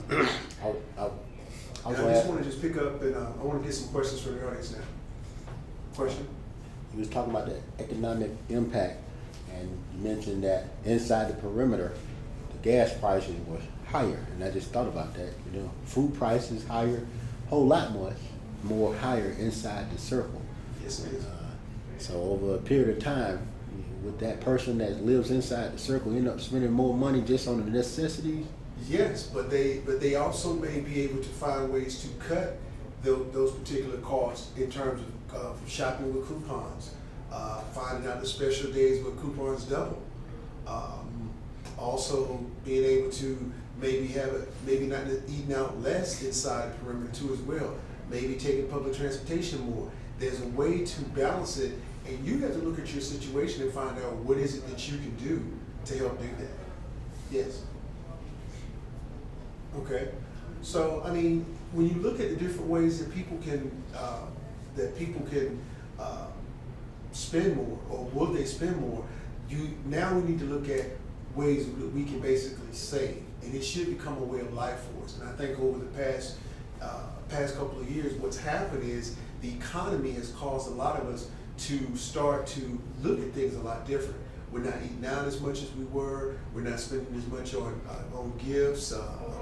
I just want to pick up and I want to get some questions from the audience now. Question? You was talking about the economic impact, and you mentioned that inside the perimeter, the gas prices was higher, and I just thought about that. You know, food prices higher, whole lot more higher inside the circle. Yes, it is. So over a period of time, with that person that lives inside the circle, end up spending more money just on the necessities. Yes, but they also may be able to find ways to cut those particular costs in terms of shopping with coupons, finding out the special days where coupons double. Also being able to maybe not eating out less inside the perimeter too as well. Maybe taking public transportation more. There's a way to balance it, and you have to look at your situation and find out what is it that you can do to help do that. Yes. Okay. So I mean, when you look at the different ways that people can spend more, or will they spend more, now we need to look at ways that we can basically save, and it should become a way of life for us. And I think over the past couple of years, what's happened is the economy has caused a lot of us to start to look at things a lot different. We're not eating out as much as we were. We're not spending as much on gifts,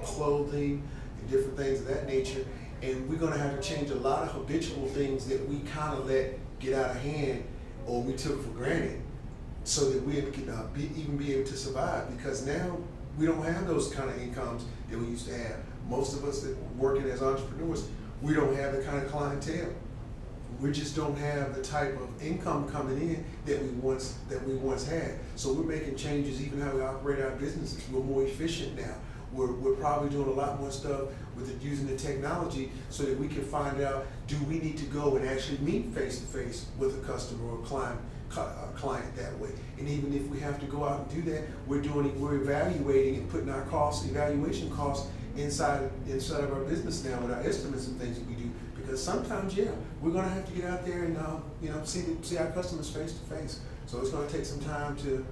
clothing, and different things of that nature. And we're going to have to change a lot of habitual things that we kind of let get out of hand or we took for granted, so that we can even be able to survive. Because now we don't have those kind of incomes that we used to have. Most of us that working as entrepreneurs, we don't have the kind of clientele. We just don't have the type of income coming in that we once had. So we're making changes even how we operate our businesses. We're more efficient now. We're probably doing a lot more stuff with using the technology so that we can find out, do we need to go and actually meet face to face with a customer or client that way. And even if we have to go out and do that, we're evaluating and putting our evaluation costs inside of our business now with our estimates and things that we do. Because sometimes, we're going to have to get out there and see our customers face to face. So it's going to take some time to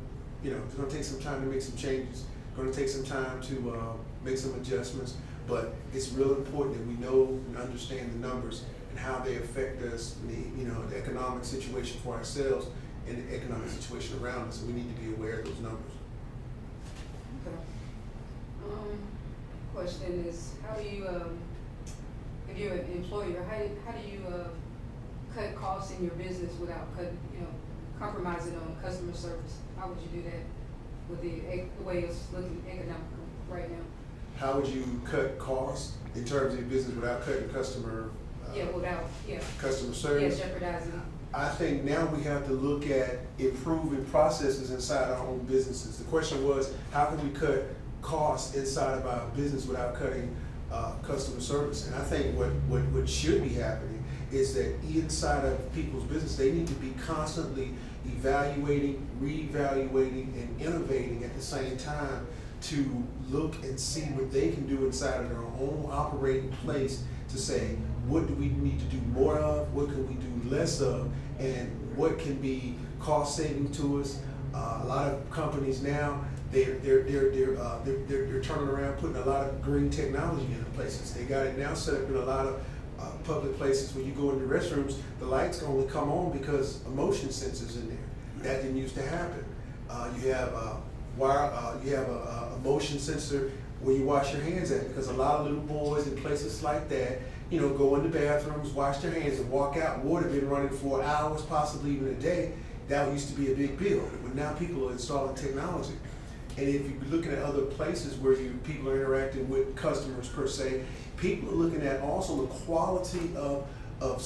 make some changes. It's going to take some time to make some adjustments. But it's real important that we know and understand the numbers and how they affect us, the economic situation for ourselves and the economic situation around us. So we need to be aware of those numbers. Okay. Question is, how do you, if you're an employer, how do you cut costs in your business without compromising on customer service? How would you do that with the way it's looking economical right now? How would you cut costs in terms of your business without cutting customer service? Jeopardizing. I think now we have to look at improving processes inside our own businesses. The question was, how can we cut costs inside of our business without cutting customer service? And I think what should be happening is that inside of people's business, they need to be constantly evaluating, reevaluating, and innovating at the same time to look and see what they can do inside of their own operating place to say, what do we need to do more of, what can we do less of, and what can be cost saving to us. A lot of companies now, they're turning around, putting a lot of green technology into places. They got it now set up in a lot of public places. When you go into restrooms, the lights can only come on because of motion sensors in there. That didn't used to happen. You have a motion sensor where you wash your hands at, because a lot of little boys in places like that, go in the bathrooms, wash their hands, and walk out. Water been running for hours, possibly even a day. That used to be a big deal. But now people are installing technology. And if you're looking at other places where people are interacting with customers per se, people are looking at also the quality of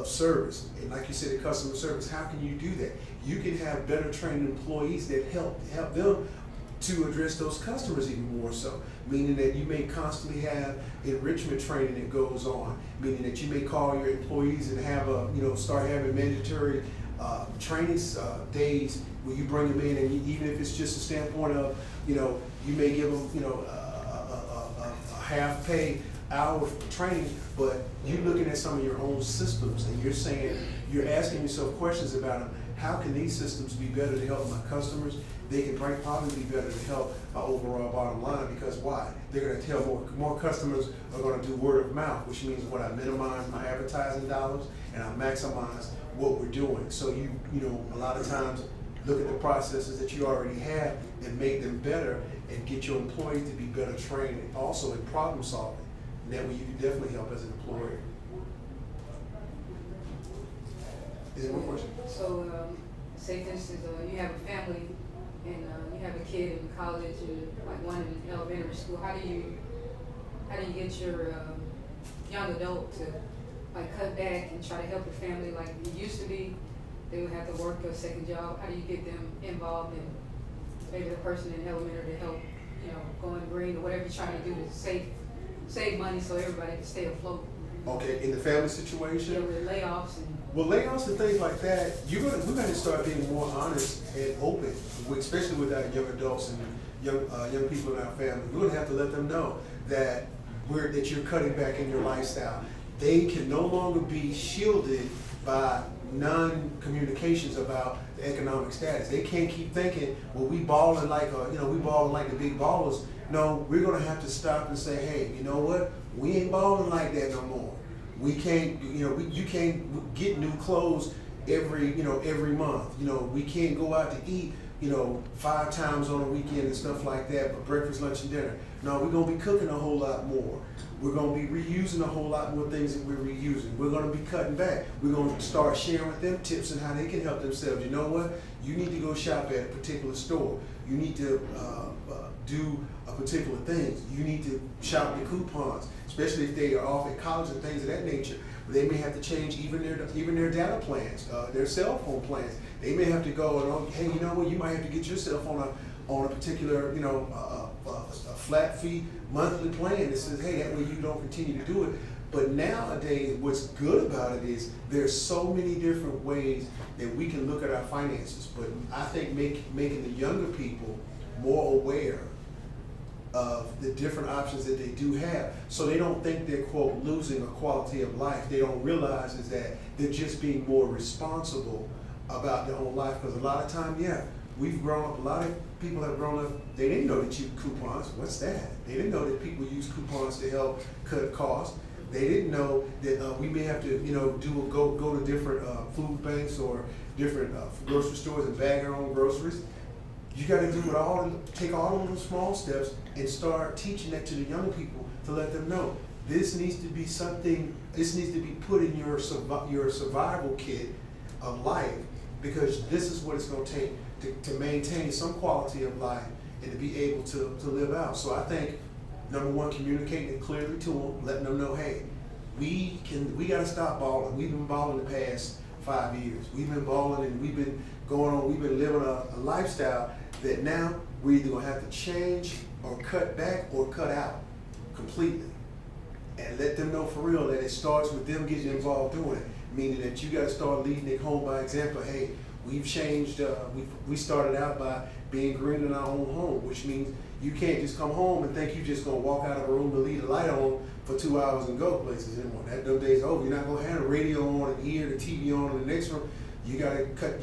service. And like you said, the customer service, how can you do that? You can have better trained employees that help them to address those customers even more so. Meaning that you may constantly have enrichment training that goes on. Meaning that you may call your employees and have start having mandatory training days where you bring them in, and even if it's just a standpoint of, you may give them, a half pay hour for training, but you're looking at some of your own systems and you're asking yourself questions about them. How can these systems be better to help my customers? they can probably be better to help our overall bottom line, because why? They're gonna tell more customers are gonna do word of mouth, which means what, I minimize my advertising dollars and I maximize what we're doing. So you know, a lot of times, look at the processes that you already have and make them better, and get your employees to be better trained also in problem solving. And that way you can definitely help as an employer. Is there one question? So, say for instance, you have a family and you have a kid in college and like one in elementary school. How do you get your young adult to like cut back and try to help the family like it used to be? They would have to work a second job. How do you get them involved in maybe the person in elementary to help, you know, going green or whatever you're trying to do to save money so everybody can stay afloat? Okay, in the family situation? Yeah, with layoffs and. Well, layoffs and things like that, we're going to start being more honest and open, especially with our young adults and young people in our family. We're going to have to let them know that you're cutting back in your lifestyle. They can no longer be shielded by non-communications about the economic status. They can't keep thinking, well, we balling like the big ballers. No, we're going to have to stop and say, hey, you know what? We ain't balling like that no more. We can't, you can't get new clothes every month. We can't go out to eat, 5 times on a weekend and stuff like that, but breakfast, lunch, and dinner. No, we're gonna be cooking a whole lot more. We're gonna be reusing a whole lot more things that we're reusing. We're gonna be cutting back. We're gonna start sharing with them tips on how they can help themselves. You know what? You need to go shop at a particular store. You need to do a particular thing. You need to shop the coupons, especially if they are off at college and things of that nature. They may have to change even their data plans, their cell phone plans. They may have to go and, hey, you know what? You might have to get yourself on a particular, a flat fee monthly plan that says, hey, that way you don't continue to do it. But nowadays, what's good about it is there's so many different ways that we can look at our finances. But I think making the younger people more aware of the different options that they do have, so they don't think they're, quote, losing a quality of life. They don't realize is that they're just being more responsible about their own life. Because a lot of time, we've grown up, a lot of people have grown up, they didn't know that you coupons, what's that? They didn't know that people use coupons to help cut costs. They didn't know that we may have to, go to different food banks or different grocery stores and bag our own groceries. You got to take all of those small steps and start teaching that to the young people to let them know this needs to be something. This needs to be put in your survival kit of life, because this is what it's going to take to maintain some quality of life and to be able to live out. So I think number one, communicating it clearly to them, letting them know, hey, we got to stop balling. We've been balling the past 5 years. We've been balling and we've been living a lifestyle that now we're either gonna have to change or cut back or cut out completely. And let them know for real that it starts with them getting involved doing it. Meaning that you gotta start leading it home by example. Hey, we've changed, we started out by being green in our own home, which means you can't just come home and think you're just gonna walk out of a room and leave the light on for 2 hours and go places anymore. Those days are over. You're not gonna have the radio on and hear the TV on in the next room. You're gonna cut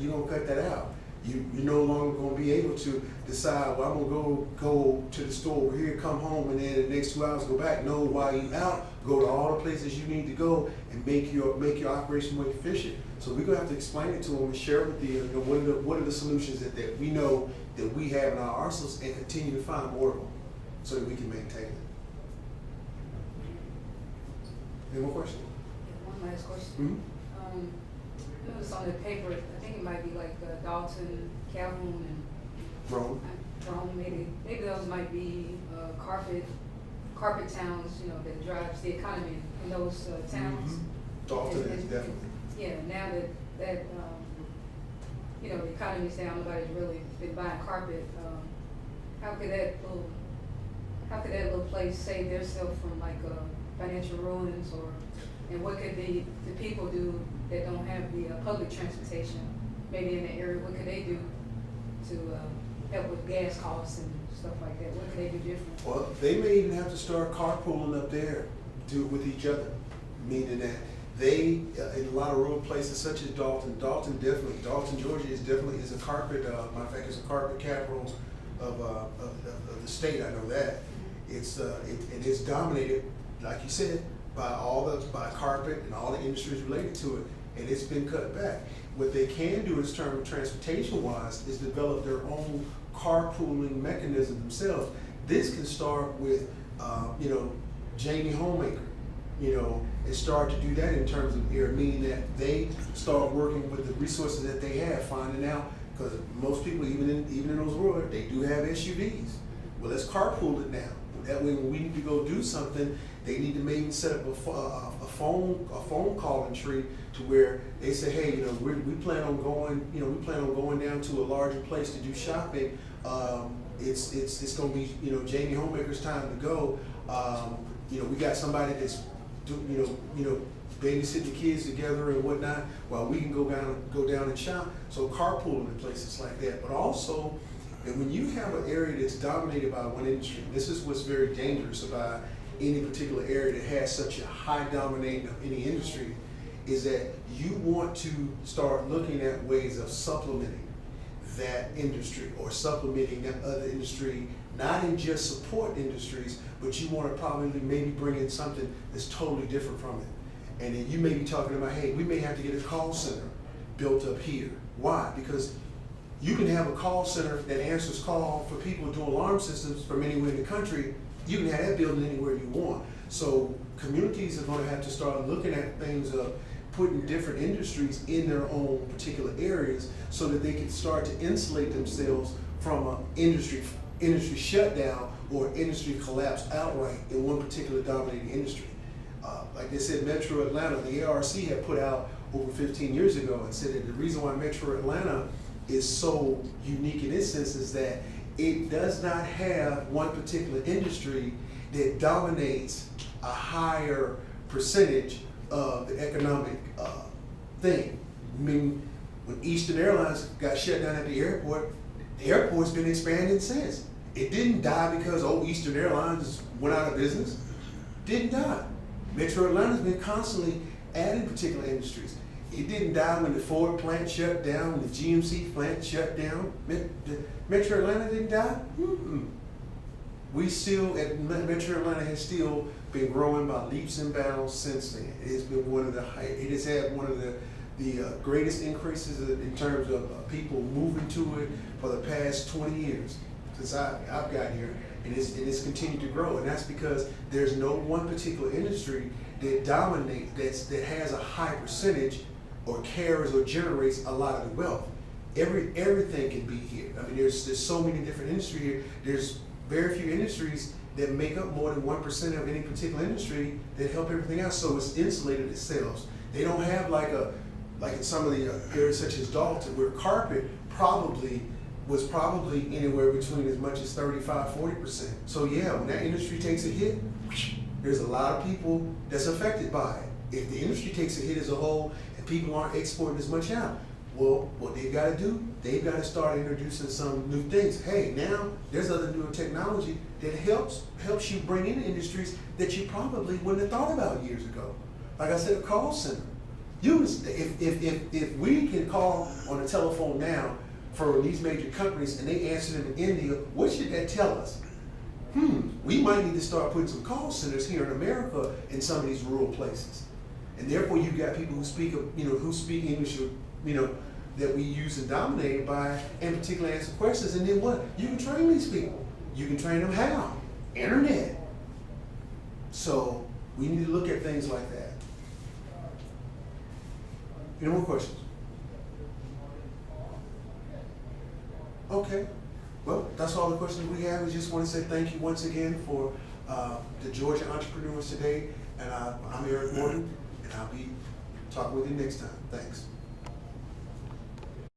that out. You're no longer going to be able to decide, well, I'm going to go to the store over here, come home, and then the next 2 hours go back. No, while you're out, go to all the places you need to go and make your operation more efficient. So we're going to have to explain it to them and share with them, what are the solutions that we know that we have in our arsenals, and continue to find more of them so that we can maintain it. Any more questions? One last question. Mm-hmm. I noticed on the paper, I think it might be like Dalton, Calhoun, and Rome. maybe those might be carpet towns, that drives the economy in those towns. Mm-hmm. Dalton is definitely. Yeah, now that the economy's down, nobody's really been buying carpet. How could that little place save themselves from like financial ruins, and what could the people do that don't have the public transportation, maybe in the area? What could they do to help with gas costs and stuff like that? What could they do different? Well, they may even have to start carpooling up there, with each other, meaning that they, in a lot of rural places such as Dalton, Dalton, Georgia is a carpet, matter of fact, it's a carpet capital of the state, I know that. And it's dominated, like you said, by carpet and all the industries related to it, and it's been cut back. What they can do in terms of transportation wise is develop their own carpooling mechanism themselves. This can start with, Jamie Homemaker, and start to do that in terms of air, meaning that they start working with the resources that they have, finding out, because most people, even in those rural, they do have SUVs. Well, let's carpool it now. That way, when we need to go do something, they need to maybe set up a phone calling tree to where they say, hey, we plan on going down to a larger place to do shopping. It's going to be Jamie Homemaker's time to go. We got somebody that's babysitting the kids together and whatnot, while we can go down and shop. So carpooling in places like that, but also. And when you have an area that's dominated by one industry, this is what's very dangerous about any particular area that has such a high dominating of any industry, is that you want to start looking at ways of supplementing that industry or supplementing that other industry, not in just support industries, but you want to probably maybe bring in something that's totally different from it. And then you may be talking about, hey, we may have to get a call center built up here. Why? Because you can have a call center that answers call for people who do alarm systems from anywhere in the country. You can have that building anywhere you want. So communities are going to have to start looking at things of putting different industries in their own particular areas so that they can start to insulate themselves from an industry shutdown or industry collapse outright in one particular dominating industry. Like they said, Metro Atlanta, the ARC had put out over 15 years ago and said that the reason why Metro Atlanta is so unique in its sense is that it does not have one particular industry that dominates a higher percentage of the economic thing. I mean, when Eastern Airlines got shut down at the airport's been expanding since. It didn't die because, Eastern Airlines went out of business. Didn't die. Metro Atlanta's been constantly adding particular industries. It didn't die when the Ford plant shut down, when the GMC plant shut down. Metro Atlanta didn't die? Metro Atlanta has still been growing by leaps and bounds since then. It has been it has had one of the greatest increases in terms of people moving to it for the past 20 years since I've got here, and it's continued to grow. And that's because there's no one particular industry that dominates, that has a high percentage or carries or generates a lot of the wealth. Everything can be here. I mean, there's so many different industries here. There's very few industries that make up more than 1% of any particular industry that help everything else. So it's insulated itself. They don't have like in some of the areas such as Dalton, where carpet was probably anywhere between as much as 35-40%. So yeah, when that industry takes a hit, there's a lot of people that's affected by it. If the industry takes a hit as a whole and people aren't exporting as much out, well, what they've got to do, they've got to start introducing some new things. Hey, now there's other new technology that helps you bring in industries that you probably wouldn't have thought about years ago. Like I said, a call center. If we can call on a telephone now for these major companies and they answer them in India, what should that tell us? We might need to start putting some call centers here in America in some of these rural places. And therefore you've got people who speak English, that we use and dominate by, and particularly answer questions. And then what? You can train these people. You can train them how? Internet. So we need to look at things like that. Any more questions? Okay. Well, that's all the questions we have. We just want to say thank you once again for the Georgia Entrepreneurs today. And I'm Eric Morton, and I'll be talking with you next time. Thanks.